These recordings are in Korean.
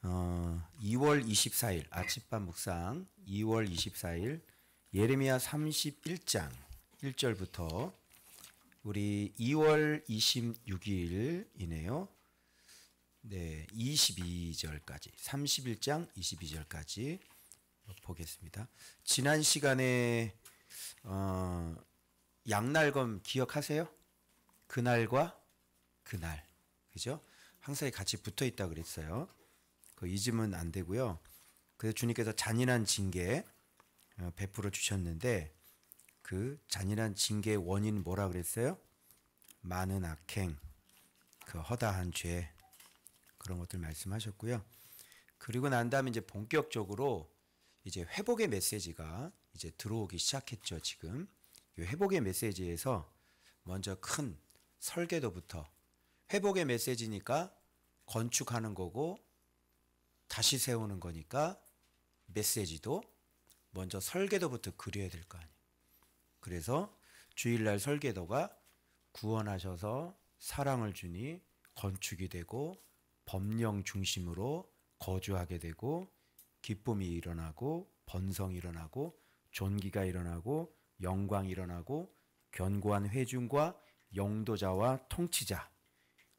2월 24일 아침밥 묵상 2월 24일 예레미야 31장 1절부터 우리 2월 26일이네요. 네, 22절까지 31장 22절까지 보겠습니다. 지난 시간에 양날검 기억하세요? 그날과 그날, 그죠? 항상 같이 붙어 있다 그랬어요. 그거 잊으면 안 되고요. 그래서 주님께서 잔인한 징계 베풀어 주셨는데 그 잔인한 징계의 원인 뭐라 그랬어요? 많은 악행, 그 허다한 죄, 그런 것들 말씀하셨고요. 그리고 난 다음에 이제 본격적으로 이제 회복의 메시지가 이제 들어오기 시작했죠. 지금 이 회복의 메시지에서 먼저 큰 설계도부터, 회복의 메시지니까 건축하는 거고 다시 세우는 거니까 메시지도 먼저 설계도부터 그려야 될 거 아니에요. 그래서 주일날 설계도가 구원하셔서 사랑을 주니 건축이 되고 법령 중심으로 거주하게 되고 기쁨이 일어나고 번성이 일어나고 존귀가 일어나고 영광이 일어나고 견고한 회중과 영도자와 통치자,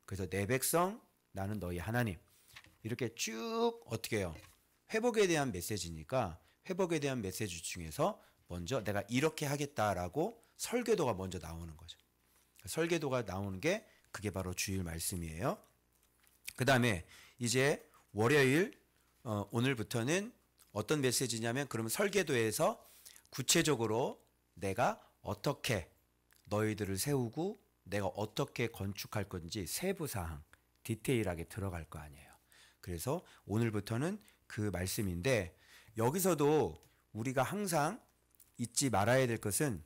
그래서 내 백성 나는 너희 하나님, 이렇게 쭉 어떻게 해요? 회복에 대한 메시지니까 회복에 대한 메시지 중에서 먼저 내가 이렇게 하겠다라고 설계도가 먼저 나오는 거죠. 설계도가 나오는 게 그게 바로 주일 말씀이에요. 그 다음에 이제 월요일 오늘부터는 어떤 메시지냐면, 그러면 설계도에서 구체적으로 내가 어떻게 너희들을 세우고 내가 어떻게 건축할 건지 세부사항 디테일하게 들어갈 거 아니에요. 그래서 오늘부터는 그 말씀인데, 여기서도 우리가 항상 잊지 말아야 될 것은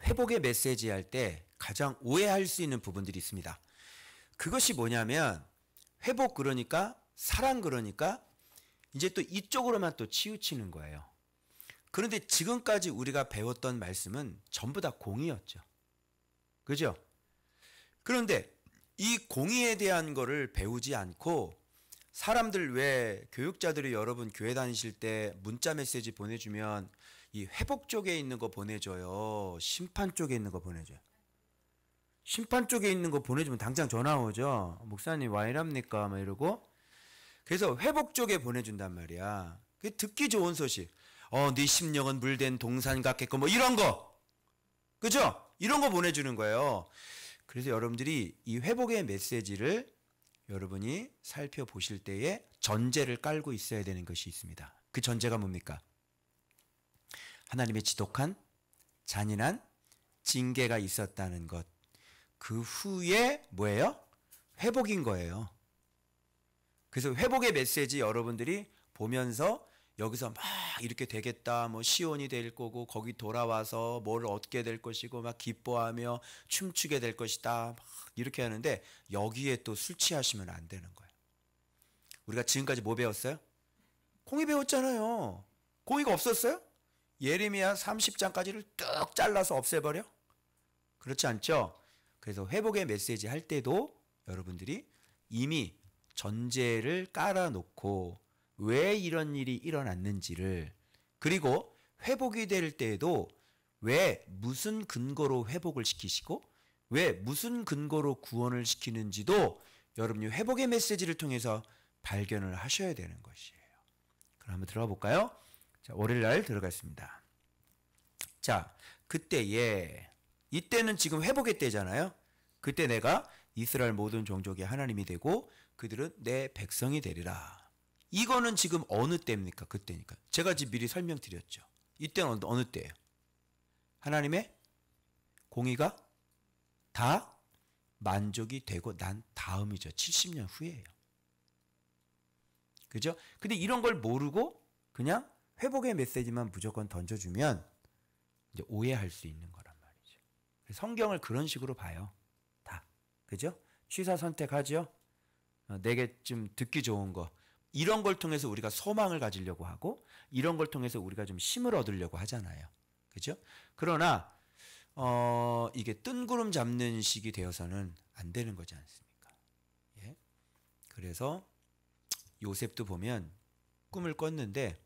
회복의 메시지 할 때 가장 오해할 수 있는 부분들이 있습니다. 그것이 뭐냐면, 회복 그러니까 사랑 그러니까 이제 또 이쪽으로만 또 치우치는 거예요. 그런데 지금까지 우리가 배웠던 말씀은 전부 다 공의였죠. 그죠? 그런데 이 공의에 대한 거를 배우지 않고, 사람들 왜 교육자들이 여러분 교회 다니실 때 문자 메시지 보내주면 이 회복 쪽에 있는 거 보내줘요, 심판 쪽에 있는 거 보내줘요? 심판 쪽에 있는 거 보내주면 당장 전화 오죠. 목사님 와 이랍니까? 막 이러고. 그래서 회복 쪽에 보내준단 말이야. 그게 듣기 좋은 소식. 네 심령은 물된 동산 같겠고 뭐 이런 거. 그죠? 이런 거 보내주는 거예요. 그래서 여러분들이 이 회복의 메시지를 여러분이 살펴보실 때에 전제를 깔고 있어야 되는 것이 있습니다. 그 전제가 뭡니까? 하나님의 지독한 잔인한 징계가 있었다는 것. 그 후에 뭐예요? 회복인 거예요. 그래서 회복의 메시지 여러분들이 보면서 여기서 막 이렇게 되겠다, 뭐 시온이 될 거고 거기 돌아와서 뭘 얻게 될 것이고 막 기뻐하며 춤추게 될 것이다, 막 이렇게 하는데 여기에 또 술 취하시면 안 되는 거예요. 우리가 지금까지 뭐 배웠어요? 공의 배웠잖아요. 공의가 없었어요? 예레미야 30장까지를 뚝 잘라서 없애버려? 그렇지 않죠? 그래서 회복의 메시지 할 때도 여러분들이 이미 전제를 깔아놓고 왜 이런 일이 일어났는지를, 그리고 회복이 될 때에도 왜 무슨 근거로 회복을 시키시고 왜 무슨 근거로 구원을 시키는지도 여러분이 회복의 메시지를 통해서 발견을 하셔야 되는 것이에요. 그럼 한번 들어가 볼까요? 자, 월요일날 들어갔습니다. 자, 그때에, 이때는 지금 회복의 때잖아요. 그때 내가 이스라엘 모든 종족의 하나님이 되고 그들은 내 백성이 되리라. 이거는 지금 어느 때입니까? 그때니까. 제가 지금 미리 설명드렸죠. 이때는 어느 때예요? 하나님의 공의가 다 만족이 되고 난 다음이죠. 70년 후예요. 그죠? 근데 이런 걸 모르고 그냥 회복의 메시지만 무조건 던져주면 이제 오해할 수 있는 거란 말이죠. 성경을 그런 식으로 봐요. 다. 그죠? 취사 선택하죠? 내게 좀 듣기 좋은 거. 이런 걸 통해서 우리가 소망을 가지려고 하고 이런 걸 통해서 우리가 좀 힘을 얻으려고 하잖아요. 그죠? 그러나 이게 뜬구름 잡는 식이 되어서는 안 되는 거지 않습니까? 예. 그래서 요셉도 보면 꿈을 꿨는데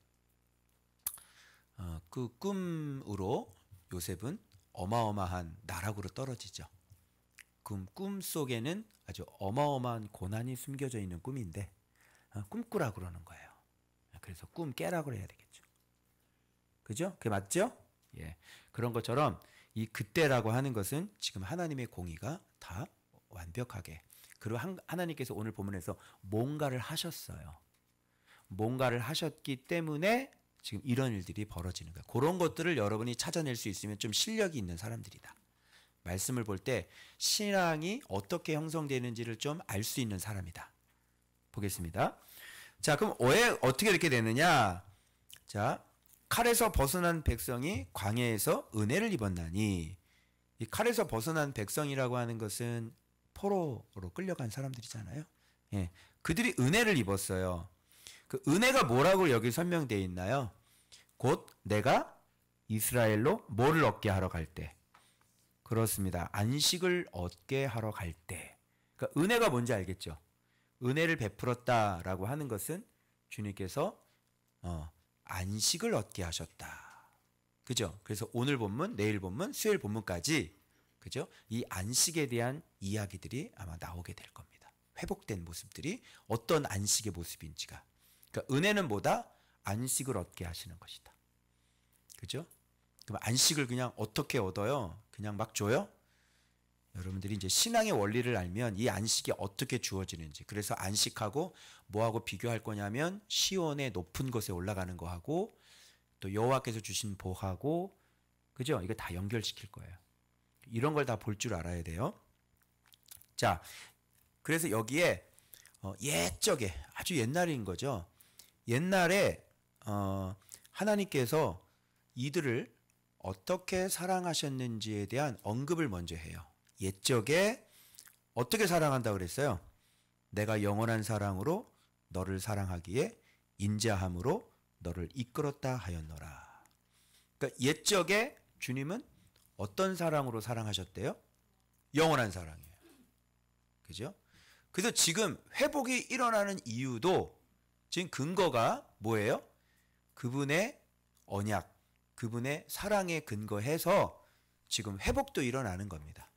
그 꿈으로 요셉은 어마어마한 나락으로 떨어지죠. 꿈 속에는 아주 어마어마한 고난이 숨겨져 있는 꿈인데 꿈꾸라 그러는 거예요. 그래서 꿈 깨라고 해야 되겠죠. 그죠? 그게 맞죠? 예. 그런 것처럼 이 그때라고 하는 것은 지금 하나님의 공의가 다 완벽하게, 그리고 하나님께서 오늘 본문에서 뭔가를 하셨어요. 뭔가를 하셨기 때문에 지금 이런 일들이 벌어지는 거예요. 그런 것들을 여러분이 찾아낼 수 있으면 좀 실력이 있는 사람들이다. 말씀을 볼 때 신앙이 어떻게 형성되는지를 좀 알 수 있는 사람이다. 보겠습니다. 자, 그럼 왜 어떻게 이렇게 되느냐? 자, 칼에서 벗어난 백성이 광야에서 은혜를 입었나니, 이 칼에서 벗어난 백성이라고 하는 것은 포로로 끌려간 사람들이잖아요. 예, 그들이 은혜를 입었어요. 그 은혜가 뭐라고 여기 설명되어 있나요? 곧 내가 이스라엘로 뭐를 얻게 하러 갈 때. 그렇습니다. 안식을 얻게 하러 갈 때. 그러니까 은혜가 뭔지 알겠죠? 은혜를 베풀었다라고 하는 것은 주님께서 안식을 얻게 하셨다. 그죠? 그래서 오늘 본문, 내일 본문, 수요일 본문까지, 그죠? 이 안식에 대한 이야기들이 아마 나오게 될 겁니다. 회복된 모습들이 어떤 안식의 모습인지가. 그러니까 은혜는 뭐다? 안식을 얻게 하시는 것이다. 그죠? 그럼 안식을 그냥 어떻게 얻어요? 그냥 막 줘요? 여러분들이 이제 신앙의 원리를 알면 이 안식이 어떻게 주어지는지, 그래서 안식하고 뭐하고 비교할 거냐면 시온의 높은 곳에 올라가는 거하고 또 여호와께서 주신 보하고, 그죠? 이거 다 연결시킬 거예요. 이런 걸 다 볼 줄 알아야 돼요. 자, 그래서 여기에 옛적에, 아주 옛날인 거죠. 옛날에 하나님께서 이들을 어떻게 사랑하셨는지에 대한 언급을 먼저 해요. 옛적에 어떻게 사랑한다 그랬어요? 내가 영원한 사랑으로 너를 사랑하기에 인자함으로 너를 이끌었다 하였노라. 그러니까 옛적에 주님은 어떤 사랑으로 사랑하셨대요? 영원한 사랑이에요. 그죠? 그래서 지금 회복이 일어나는 이유도 지금 근거가 뭐예요? 그분의 언약, 그분의 사랑에 근거해서 지금 회복도 일어나는 겁니다.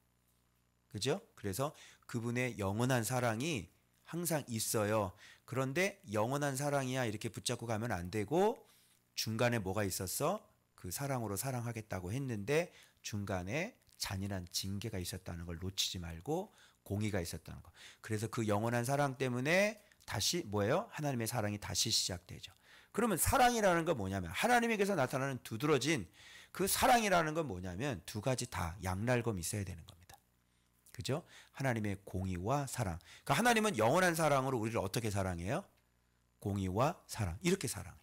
그죠? 그래서 그분의 영원한 사랑이 항상 있어요. 그런데 영원한 사랑이야 이렇게 붙잡고 가면 안 되고, 중간에 뭐가 있었어? 그 사랑으로 사랑하겠다고 했는데 중간에 잔인한 징계가 있었다는 걸 놓치지 말고, 공의가 있었다는 거. 그래서 그 영원한 사랑 때문에 다시 뭐예요? 하나님의 사랑이 다시 시작되죠. 그러면 사랑이라는 건 뭐냐면, 하나님에게서 나타나는 두드러진 그 사랑이라는 건 뭐냐면 두 가지 다 양날검이 있어야 되는 겁니다. 그죠? 하나님의 공의와 사랑. 그러니까 하나님은 영원한 사랑으로 우리를 어떻게 사랑해요? 공의와 사랑. 이렇게 사랑해요.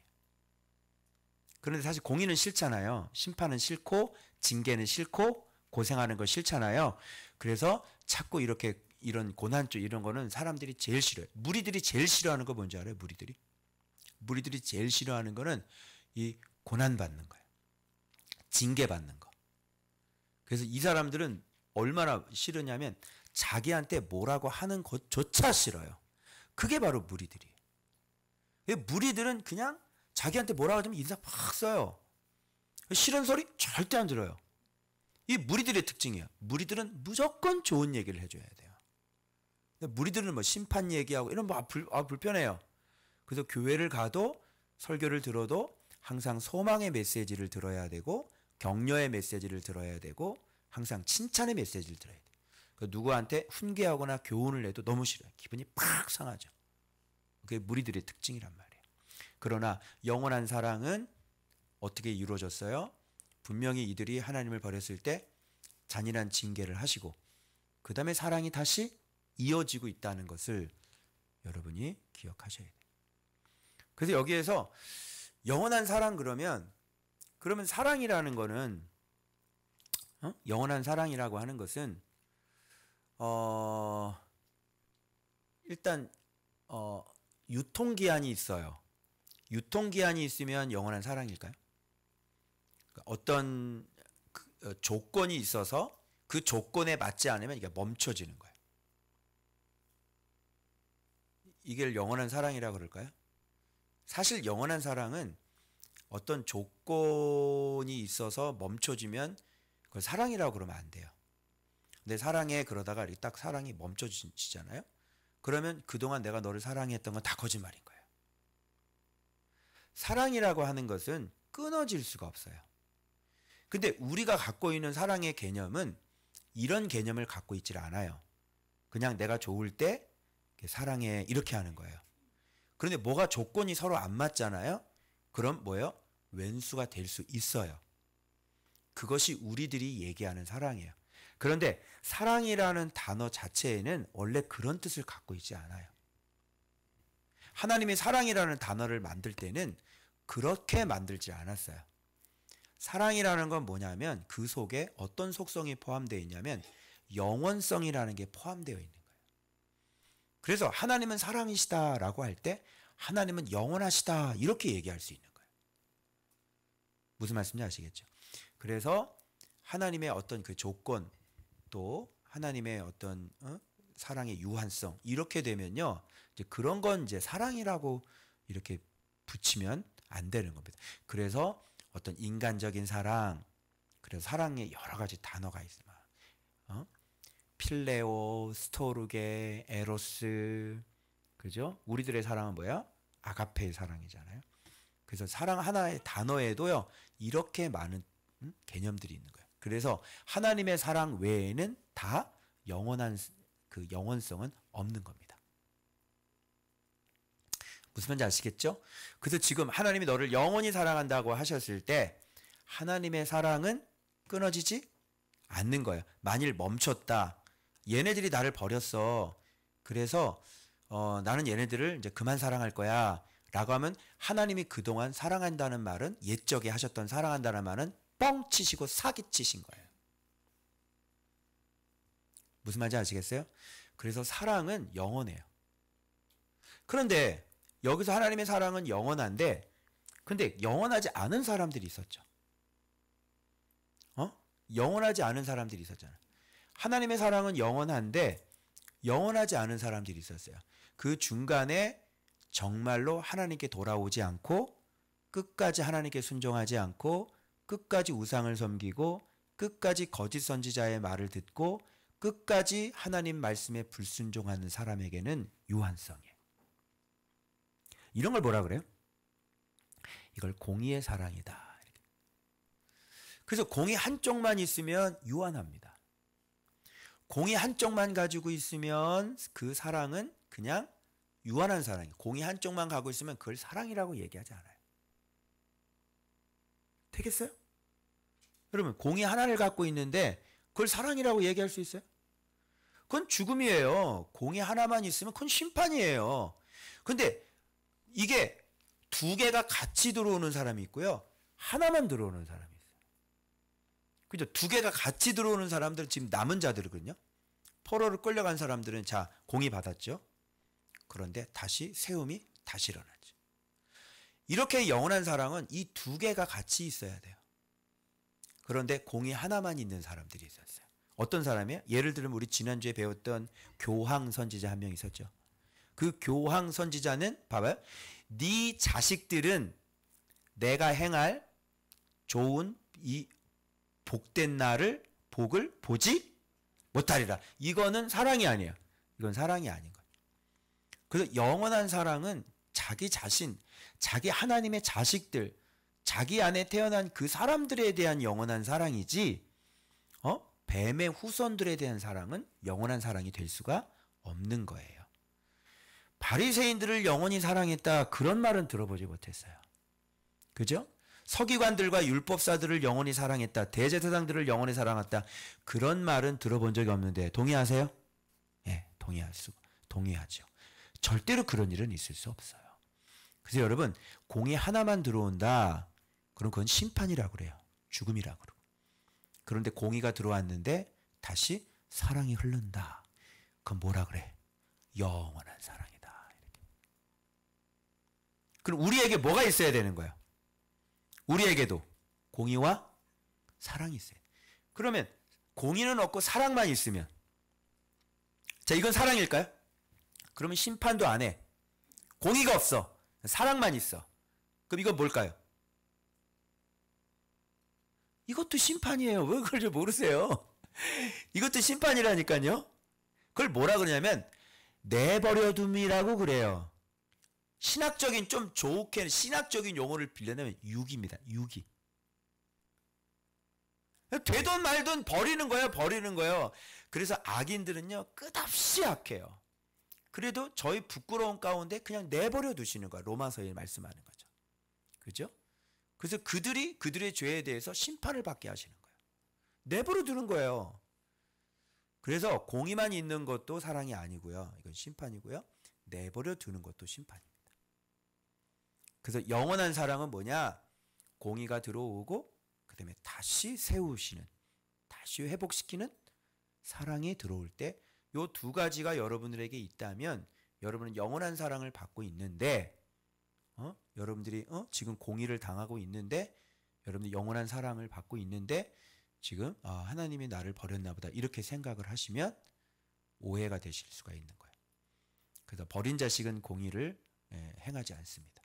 그런데 사실 공의는 싫잖아요. 심판은 싫고 징계는 싫고 고생하는 거 싫잖아요. 그래서 자꾸 이렇게 이런 고난주 이런 거는 사람들이 제일 싫어요. 무리들이 제일 싫어하는 거 뭔지 알아요? 무리들이 제일 싫어하는 거는 이 고난받는 거예요. 징계받는 거. 그래서 이 사람들은 얼마나 싫으냐면 자기한테 뭐라고 하는 것조차 싫어요. 그게 바로 무리들이에요. 무리들은 그냥 자기한테 뭐라고 하면 인사 팍 써요. 싫은 소리 절대 안 들어요. 이 무리들의 특징이에요. 무리들은 무조건 좋은 얘기를 해줘야 돼요. 무리들은 뭐 심판 얘기하고 이런 거 불편해요. 그래서 교회를 가도 설교를 들어도 항상 소망의 메시지를 들어야 되고, 격려의 메시지를 들어야 되고, 항상 칭찬의 메시지를 들어야 돼요. 그러니까 누구한테 훈계하거나 교훈을 내도 너무 싫어요. 기분이 팍 상하죠. 그게 무리들의 특징이란 말이에요. 그러나 영원한 사랑은 어떻게 이루어졌어요? 분명히 이들이 하나님을 버렸을 때 잔인한 징계를 하시고 그 다음에 사랑이 다시 이어지고 있다는 것을 여러분이 기억하셔야 돼요. 그래서 여기에서 영원한 사랑 그러면 사랑이라는 거는 영원한 사랑이라고 하는 것은 일단 유통기한이 있어요. 유통기한이 있으면 영원한 사랑일까요? 어떤 조건이 있어서 그 조건에 맞지 않으면 이게 멈춰지는 거예요. 이게 영원한 사랑이라 그럴까요? 사실 영원한 사랑은 어떤 조건이 있어서 멈춰지면 그걸 사랑이라고 그러면 안 돼요. 근데 사랑에 그러다가 이렇게 딱 사랑이 멈춰지잖아요. 그러면 그동안 내가 너를 사랑했던 건 다 거짓말인 거예요. 사랑이라고 하는 것은 끊어질 수가 없어요. 근데 우리가 갖고 있는 사랑의 개념은 이런 개념을 갖고 있질 않아요. 그냥 내가 좋을 때 사랑해 이렇게 하는 거예요. 그런데 뭐가 조건이 서로 안 맞잖아요. 그럼 뭐예요? 왼수가 될 수 있어요. 그것이 우리들이 얘기하는 사랑이에요. 그런데 사랑이라는 단어 자체에는 원래 그런 뜻을 갖고 있지 않아요. 하나님이 사랑이라는 단어를 만들 때는 그렇게 만들지 않았어요. 사랑이라는 건 뭐냐면 그 속에 어떤 속성이 포함되어 있냐면 영원성이라는 게 포함되어 있는 거예요. 그래서 하나님은 사랑이시다라고 할 때 하나님은 영원하시다 이렇게 얘기할 수 있는 거예요. 무슨 말씀인지 아시겠죠? 그래서 하나님의 어떤 그 조건 또 하나님의 어떤 사랑의 유한성 이렇게 되면요 이제 그런 건 이제 사랑이라고 이렇게 붙이면 안 되는 겁니다. 그래서 어떤 인간적인 사랑, 그래서 사랑에 여러 가지 단어가 있어요. 필레오, 스토르게, 에로스, 그죠? 우리들의 사랑은 뭐야? 아가페의 사랑이잖아요. 그래서 사랑 하나의 단어에도요 이렇게 많은 개념들이 있는 거예요. 그래서 하나님의 사랑 외에는 다 영원한 그 영원성은 없는 겁니다. 무슨 말인지 아시겠죠? 그래서 지금 하나님이 너를 영원히 사랑한다고 하셨을 때 하나님의 사랑은 끊어지지 않는 거예요. 만일 멈췄다. 얘네들이 나를 버렸어. 그래서 나는 얘네들을 이제 그만 사랑할 거야. 라고 하면 하나님이 그동안 사랑한다는 말은 옛적에 하셨던 사랑한다는 말은 뻥치시고 사기치신 거예요. 무슨 말인지 아시겠어요? 그래서 사랑은 영원해요. 그런데 여기서 하나님의 사랑은 영원한데 근데 영원하지 않은 사람들이 있었죠. 영원하지 않은 사람들이 있었잖아요. 하나님의 사랑은 영원한데 영원하지 않은 사람들이 있었어요. 그 중간에 정말로 하나님께 돌아오지 않고 끝까지 하나님께 순종하지 않고 끝까지 우상을 섬기고 끝까지 거짓 선지자의 말을 듣고 끝까지 하나님 말씀에 불순종하는 사람에게는 유한성이에요. 이런 걸 뭐라 그래요? 이걸 공의의 사랑이다. 그래서 공의 한쪽만 있으면 유한합니다. 공의 한쪽만 가지고 있으면 그 사랑은 그냥 유한한 사랑이에요. 공의 한쪽만 가고 있으면 그걸 사랑이라고 얘기하지 않아요. 되겠어요? 여러분 공의 하나를 갖고 있는데 그걸 사랑이라고 얘기할 수 있어요? 그건 죽음이에요. 공의 하나만 있으면 그건 심판이에요. 근데 이게 두 개가 같이 들어오는 사람이 있고요. 하나만 들어오는 사람이 있어요. 그죠? 두 개가 같이 들어오는 사람들은 지금 남은 자들이거든요. 포로를 끌려간 사람들은 자, 공의 받았죠. 그런데 다시 세움이 다시 일어나죠. 이렇게 영원한 사랑은 이 두 개가 같이 있어야 돼요. 그런데 공의 하나만 있는 사람들이 있었어요. 어떤 사람이에요? 예를 들면 우리 지난주에 배웠던 교황 선지자 한 명 있었죠. 그 교황 선지자는 봐봐요. 네 자식들은 내가 행할 좋은 이 복된 날을 복을 보지 못하리라. 이거는 사랑이 아니에요. 이건 사랑이 아닌 거예요. 그래서 영원한 사랑은 자기 자신, 자기 하나님의 자식들, 자기 안에 태어난 그 사람들에 대한 영원한 사랑이지 뱀의 후손들에 대한 사랑은 영원한 사랑이 될 수가 없는 거예요. 바리새인들을 영원히 사랑했다 그런 말은 들어보지 못했어요. 그죠? 서기관들과 율법사들을 영원히 사랑했다. 대제사장들을 영원히 사랑했다. 그런 말은 들어본 적이 없는데 동의하세요? 예, 동의하죠. 절대로 그런 일은 있을 수 없어요. 그래서 여러분 공의 하나만 들어온다. 그럼 그건 심판이라고 그래요. 죽음이라고 그러고. 그런데 공의가 들어왔는데 다시 사랑이 흐른다. 그건 뭐라 그래? 영원한 사랑이다. 이렇게. 그럼 우리에게 뭐가 있어야 되는 거예요? 우리에게도 공의와 사랑이 있어요. 그러면 공의는 없고 사랑만 있으면 자 이건 사랑일까요? 그러면 심판도 안 해. 공의가 없어. 사랑만 있어. 그럼 이건 뭘까요? 이것도 심판이에요. 왜 그걸 좀 모르세요? 이것도 심판이라니까요. 그걸 뭐라 그러냐면 내버려둠이라고 그래요. 신학적인 좀 좋게 신학적인 용어를 빌려내면 유기입니다. 유기. 되든 말든 버리는 거예요. 버리는 거예요. 그래서 악인들은요 끝없이 악해요. 그래도 저희 부끄러운 가운데 그냥 내버려 두시는 거야. 로마서에 말씀하는 거죠. 그죠? 그래서 그들의 죄에 대해서 심판을 받게 하시는 거예요. 내버려 두는 거예요. 그래서 공의만 있는 것도 사랑이 아니고요. 이건 심판이고요. 내버려 두는 것도 심판입니다. 그래서 영원한 사랑은 뭐냐? 공의가 들어오고 그 다음에 다시 세우시는, 다시 회복시키는 사랑이 들어올 때 요 두 가지가 여러분들에게 있다면 여러분은 영원한 사랑을 받고 있는데 여러분들이 지금 공의를 당하고 있는데 여러분들이 영원한 사랑을 받고 있는데 지금 하나님이 나를 버렸나 보다 이렇게 생각을 하시면 오해가 되실 수가 있는 거예요. 그래서 버린 자식은 공의를 행하지 않습니다.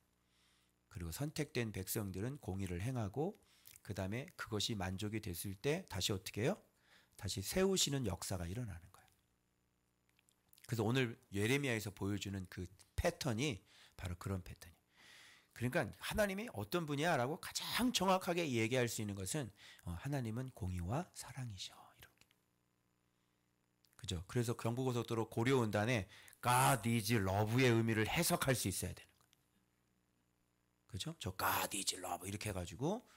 그리고 선택된 백성들은 공의를 행하고 그 다음에 그것이 만족이 됐을 때 다시 어떻게 해요? 다시 세우시는 역사가 일어나는 거예요. 그래서 오늘 예레미야에서 보여주는 그 패턴이 바로 그런 패턴이에요. 그러니까 하나님이 어떤 분이야 라고 가장 정확하게 얘기할 수 있는 것은 하나님은 공의와 사랑이셔. 이렇게. 그죠? 그래서 경부고속도로 고려운단에 God is love의 의미를 해석할 수 있어야 되는 거예요. 그죠? 저 God is love 이렇게 해가지고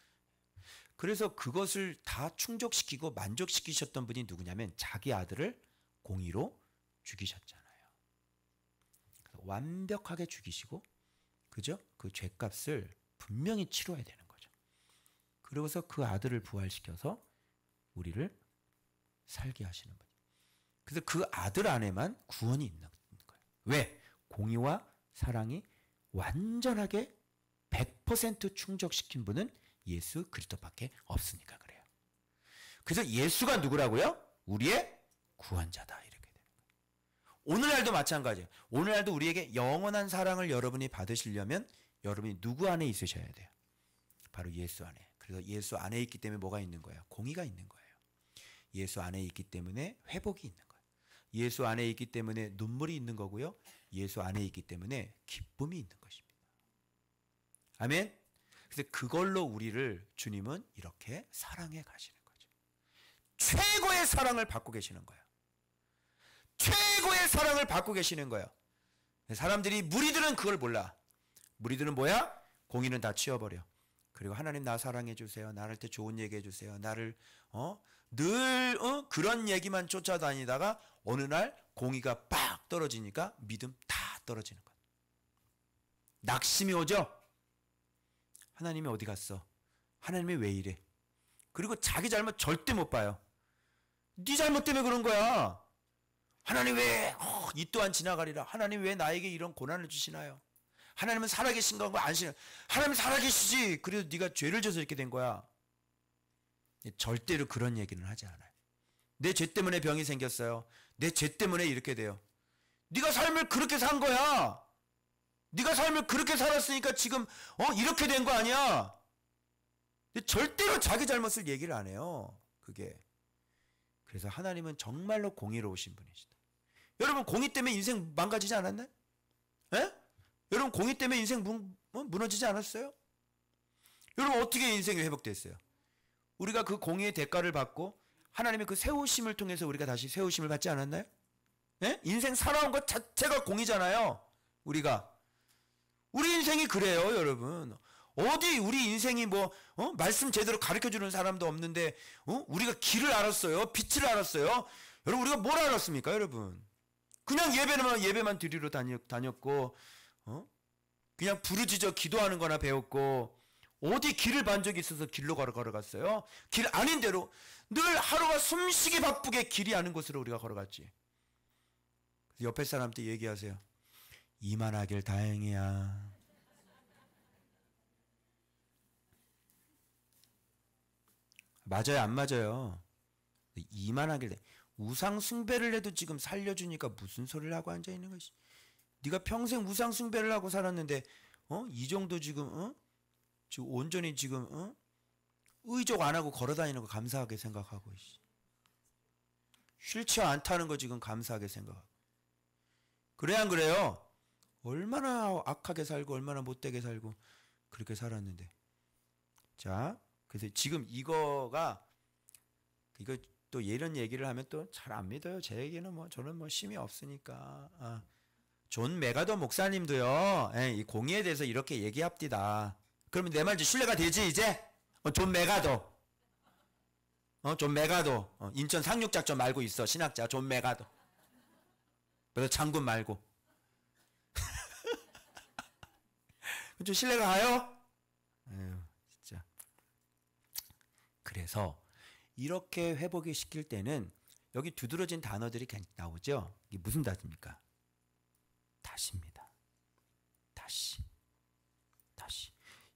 그래서 그것을 다 충족시키고 만족시키셨던 분이 누구냐면 자기 아들을 공의로 죽이셨잖아요. 완벽하게 죽이시고 그죠? 그 죄값을 분명히 치러야 되는 거죠. 그러고서 그 아들을 부활시켜서 우리를 살게 하시는 분. 그래서 그 아들 안에만 구원이 있는 거예요. 왜? 공의와 사랑이 완전하게 100% 충족시킨 분은 예수 그리스도밖에 없으니까 그래요. 그래서 예수가 누구라고요? 우리의 구원자다 이렇게 되는 거예요. 오늘날도 마찬가지예요. 오늘날도 우리에게 영원한 사랑을 여러분이 받으시려면 여러분이 누구 안에 있으셔야 돼요? 바로 예수 안에. 그래서 예수 안에 있기 때문에 뭐가 있는 거예요? 공의가 있는 거예요. 예수 안에 있기 때문에 회복이 있는 거예요. 예수 안에 있기 때문에 눈물이 있는 거고요. 예수 안에 있기 때문에 기쁨이 있는 것입니다. 아멘. 그래서 그걸로 우리를 주님은 이렇게 사랑해 가시는 거죠. 최고의 사랑을 받고 계시는 거예요. 최고의 사랑을 받고 계시는 거예요. 사람들이 무리들은 그걸 몰라. 무리들은 뭐야? 공의는 다 치워버려. 그리고 하나님 나 사랑해 주세요. 나를 때 좋은 얘기 해주세요. 나를 늘 그런 얘기만 쫓아다니다가 어느 날 공의가 빡 떨어지니까 믿음 다 떨어지는 거예요. 낙심이 오죠? 하나님이 어디 갔어? 하나님이 왜 이래? 그리고 자기 잘못 절대 못 봐요. 네 잘못 때문에 그런 거야. 하나님 왜 이 또한 지나가리라. 하나님 왜 나에게 이런 고난을 주시나요? 하나님은 살아계신 건가 안 신어? 하나님 살아계시지. 그래도 네가 죄를 져서 이렇게 된 거야. 절대로 그런 얘기는 하지 않아요. 내 죄 때문에 병이 생겼어요. 내 죄 때문에 이렇게 돼요. 네가 삶을 그렇게 산 거야. 네가 삶을 그렇게 살았으니까 지금 이렇게 된 거 아니야. 절대로 자기 잘못을 얘기를 안 해요. 그게. 그래서 하나님은 정말로 공의로우신 분이시다. 여러분 공의 때문에 인생 망가지지 않았나요? 에? 여러분 공의 때문에 인생 무너지지 않았어요? 여러분 어떻게 인생이 회복됐어요? 우리가 그 공의의 대가를 받고 하나님의 그 세우심을 통해서 우리가 다시 세우심을 받지 않았나요? 에? 인생 살아온 것 자체가 공의잖아요. 우리 인생이 그래요, 여러분. 어디 우리 인생이 말씀 제대로 가르쳐주는 사람도 없는데, 우리가 길을 알았어요. 빛을 알았어요. 여러분, 우리가 뭘 알았습니까, 여러분? 그냥 예배만 드리러 다녔고, 그냥 부르짖어 기도하는 거나 배웠고, 어디 길을 반 적이 있어서 길로 걸어갔어요? 길 아닌 대로 늘 하루가 숨쉬기 바쁘게 길이 아는 곳으로 우리가 걸어갔지. 그래서 옆에 사람한테 얘기하세요. 이만하길 다행이야. 맞아요, 안 맞아요? 이만하길 우상 숭배를 해도 지금 살려주니까 무슨 소리를 하고 앉아있는 것이. 네가 평생 우상 숭배를 하고 살았는데 이 정도 지금 지금 온전히 지금 의족 안 하고 걸어 다니는 거 감사하게 생각하고 휠체어 안 타는 거 지금 감사하게 생각하고 그래 안 그래요? 얼마나 악하게 살고 얼마나 못되게 살고 그렇게 살았는데 자 그래서 지금 이거 또 이런 얘기를 하면 또 잘 안 믿어요. 제 얘기는 뭐 저는 뭐 힘이 없으니까 존 메가더 목사님도요 이 공의에 대해서 이렇게 얘기합디다. 그러면 내 말 이제 신뢰가 되지 이제? 존 메가더 존 메가더 인천 상륙작전 말고 있어 신학자 존 메가더. 그래서 장군 말고 좀 신뢰가 가요? 에휴, 진짜. 그래서 이렇게 회복을 시킬 때는 여기 두드러진 단어들이 나오죠. 이게 무슨 단어입니까? 다시입니다. 다시.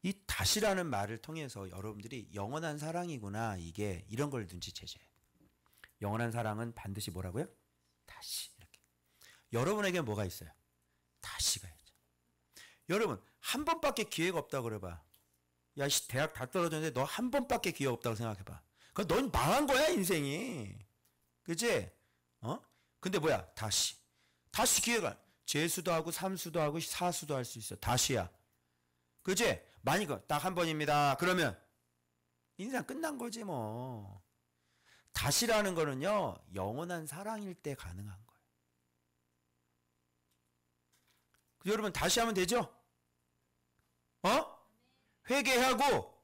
이 다시라는 말을 통해서 여러분들이 영원한 사랑이구나 이게 이런 걸 눈치채셔야 돼요. 영원한 사랑은 반드시 뭐라고요? 다시 이렇게. 여러분에게 뭐가 있어요? 다시가 있죠. 여러분 한 번밖에 기회가 없다고 그래봐. 야 대학 다 떨어졌는데 너 한 번밖에 기회가 없다고 생각해봐. 그럼 넌 망한 거야 인생이. 그치? 근데 뭐야? 다시 기회가 재수도 하고 삼수도 하고 사수도 할 수 있어. 다시야. 그치? 만약 딱 한 번입니다. 그러면 인생 끝난 거지 뭐. 다시라는 거는요 영원한 사랑일 때 가능한 거예요. 여러분 다시 하면 되죠? 회개하고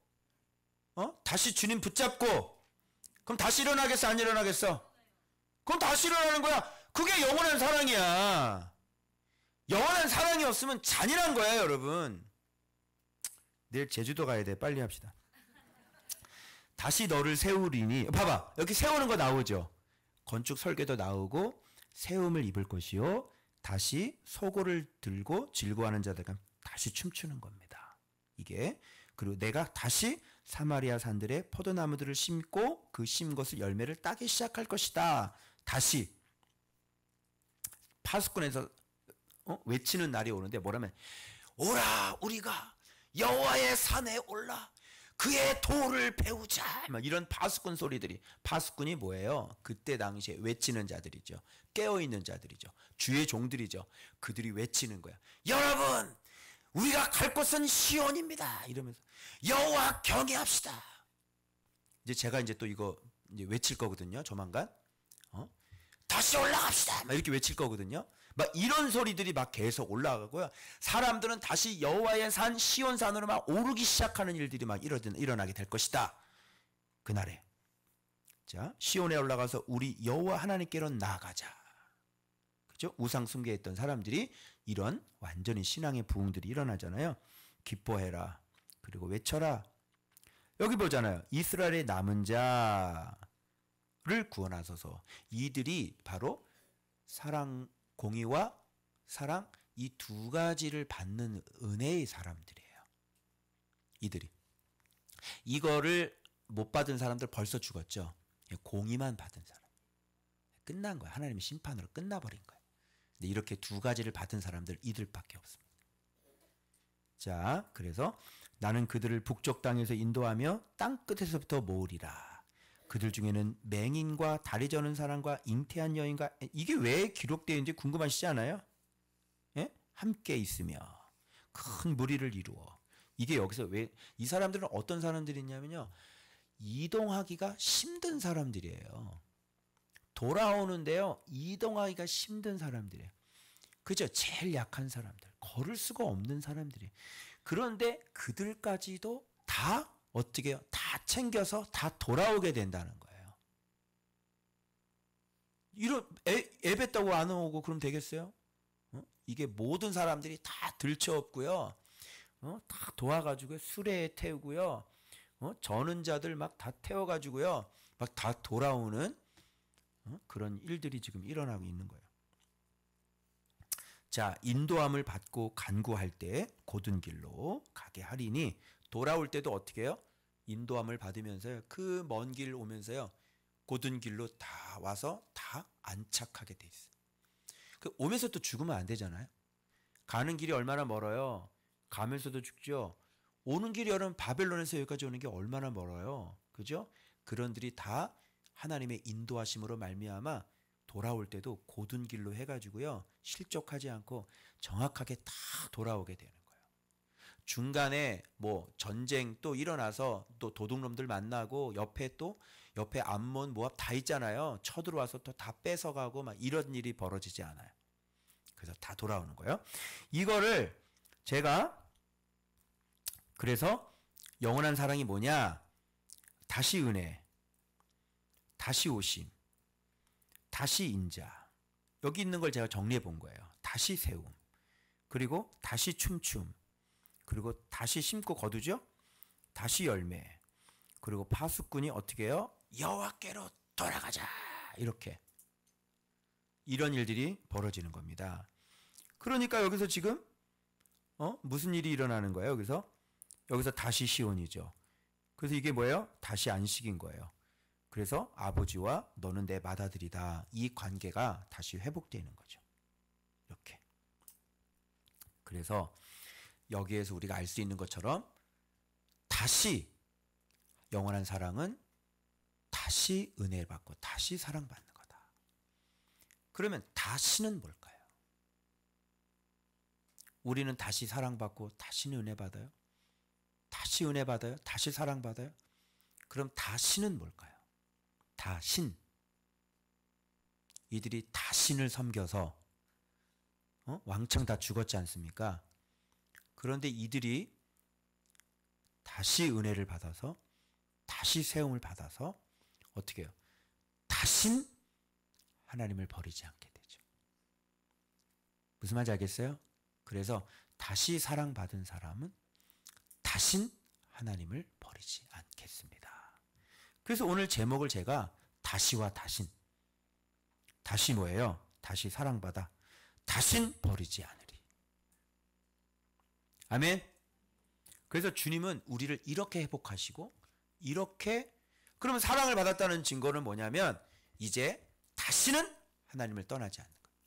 다시 주님 붙잡고 그럼 다시 일어나겠어 안 일어나겠어? 그럼 다시 일어나는 거야. 그게 영원한 사랑이야. 영원한 사랑이 없으면 잔인한 거야 여러분. 내일 제주도 가야 돼. 빨리 합시다. 다시 너를 세우리니 봐봐 여기 세우는 거 나오죠. 건축 설계도 나오고 세움을 입을 것이요 다시 소고를 들고 즐거워하는 자들과 다시 춤추는 겁니다. 이게 그리고 내가 다시 사마리아 산들의 포도나무들을 심고 그 심은 것을 열매를 따기 시작할 것이다. 다시 파수꾼에서 외치는 날이 오는데 뭐라면 오라 우리가 여호와의 산에 올라 그의 도를 배우자 막 이런 파수꾼 소리들이 파수꾼이 뭐예요? 그때 당시에 외치는 자들이죠. 깨어있는 자들이죠. 주의 종들이죠. 그들이 외치는 거야. 여러분 우리가 갈 곳은 시온입니다. 이러면서 여호와 경외합시다. 이제 제가 이제 또 이거 이제 외칠 거거든요. 조만간 다시 올라갑시다. 막 이렇게 외칠 거거든요. 막 이런 소리들이 막 계속 올라가고요. 사람들은 다시 여호와의 산 시온산으로 막 오르기 시작하는 일들이 막 일어나게 될 것이다. 그날에 자 시온에 올라가서 우리 여호와 하나님께로 나아가자. 그죠? 우상 숭배했던 사람들이 이런 완전히 신앙의 부흥들이 일어나잖아요. 기뻐해라. 그리고 외쳐라. 여기 보잖아요. 이스라엘의 남은 자를 구원하소서. 이들이 바로 사랑, 공의와 사랑 이 두 가지를 받는 은혜의 사람들이에요. 이들이. 이거를 못 받은 사람들 벌써 죽었죠. 공의만 받은 사람. 끝난 거야. 하나님의 심판으로 끝나버린 거야. 근데 이렇게 두 가지를 받은 사람들 이들밖에 없습니다. 자, 그래서 나는 그들을 북쪽 땅에서 인도하며 땅 끝에서부터 모으리라. 그들 중에는 맹인과 다리 저는 사람과 잉태한 여인과 이게 왜 기록되어 있는지 궁금하시지 않아요? 예? 함께 있으며 큰 무리를 이루어. 이게 여기서 왜 이 사람들은 어떤 사람들이냐면요. 이동하기가 힘든 사람들이에요. 돌아오는데요. 이동하기가 힘든 사람들이에요. 그죠? 제일 약한 사람들. 걸을 수가 없는 사람들이에요. 그런데 그들까지도 다 어떻게 해요? 다 챙겨서 다 돌아오게 된다는 거예요. 이런 애 뱉다고 안 오고 그럼 되겠어요? 이게 모든 사람들이 다 들쳐업고요. 다 도와가지고 수레에 태우고요. 저는 자들 막 다 태워가지고요. 막 다 돌아오는 그런 일들이 지금 일어나고 있는 거예요. 자, 인도함을 받고 간구할 때 곧은 길로 가게 하리니 돌아올 때도 어떻게 해요? 인도함을 받으면서요. 그 먼 길 오면서요. 곧은 길로 다 와서 다 안착하게 돼 있어요. 그 오면서 또 죽으면 안 되잖아요. 가는 길이 얼마나 멀어요. 가면서도 죽죠. 오는 길이 여러분 바벨론에서 여기까지 오는 게 얼마나 멀어요. 그죠? 그런들이 다 하나님의 인도하심으로 말미암아 돌아올 때도 고든 길로 해가지고요. 실족하지 않고 정확하게 다 돌아오게 되는 거예요. 중간에 뭐 전쟁 또 일어나서 또 도둑놈들 만나고 옆에 암몬 모압 다 있잖아요. 쳐들어와서 또 다 뺏어가고 막 이런 일이 벌어지지 않아요. 그래서 다 돌아오는 거예요. 이거를 제가 그래서 영원한 사랑이 뭐냐? 다시 은혜, 다시 오심, 다시 인자. 여기 있는 걸 제가 정리해 본 거예요. 다시 세움, 그리고 다시 춤춤, 그리고 다시 심고 거두죠? 다시 열매, 그리고 파수꾼이 어떻게 해요? 여호와께로 돌아가자. 이렇게. 이런 일들이 벌어지는 겁니다. 그러니까 여기서 지금 무슨 일이 일어나는 거예요? 여기서 다시 시온이죠. 그래서 이게 뭐예요? 다시 안식인 거예요. 그래서 아버지와 너는 내 맏아들이다. 이 관계가 다시 회복되는 거죠. 이렇게. 그래서 여기에서 우리가 알 수 있는 것처럼 다시 영원한 사랑은 다시 은혜를 받고 다시 사랑받는 거다. 그러면 다시는 뭘까요? 우리는 다시 사랑받고 다시는 은혜 받아요? 다시 은혜 받아요? 다시 사랑받아요? 그럼 다시는 뭘까요? 다신. 이들이 다신을 섬겨서 왕창 다 죽었지 않습니까? 그런데 이들이 다시 은혜를 받아서 다시 세움을 받아서 어떻게 해요? 다신 하나님을 버리지 않게 되죠. 무슨 말인지 알겠어요? 그래서 다시 사랑받은 사람은 다신 하나님을 버리지 않겠습니다. 그래서 오늘 제목을 제가 다시와 다신. 다시 뭐예요? 다시 사랑받아 다신 버리지 않으리. 아멘. 그래서 주님은 우리를 이렇게 회복하시고 이렇게 그러면 사랑을 받았다는 증거는 뭐냐면 이제 다시는 하나님을 떠나지 않는 거예요.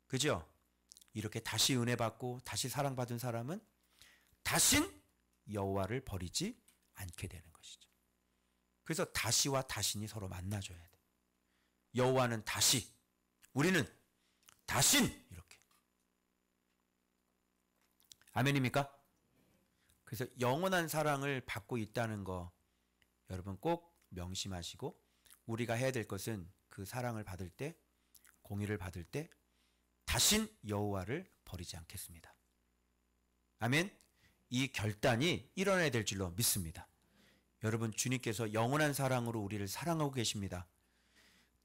그죠? 이렇게 다시 은혜 받고 다시 사랑받은 사람은 다신 여호와를 버리지 않게 되는 것이죠. 그래서 다시와 다신이 서로 만나줘야 돼. 여호와는 다시, 우리는 다신 이렇게. 아멘입니까? 그래서 영원한 사랑을 받고 있다는 거 여러분 꼭 명심하시고 우리가 해야 될 것은 그 사랑을 받을 때, 공의를 받을 때 다신 여호와를 버리지 않겠습니다. 아멘. 이 결단이 일어나야 될 줄로 믿습니다. 여러분 주님께서 영원한 사랑으로 우리를 사랑하고 계십니다.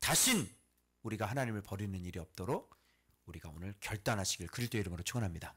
다신 우리가 하나님을 버리는 일이 없도록 우리가 오늘 결단하시길 그리스도의 이름으로 축원합니다.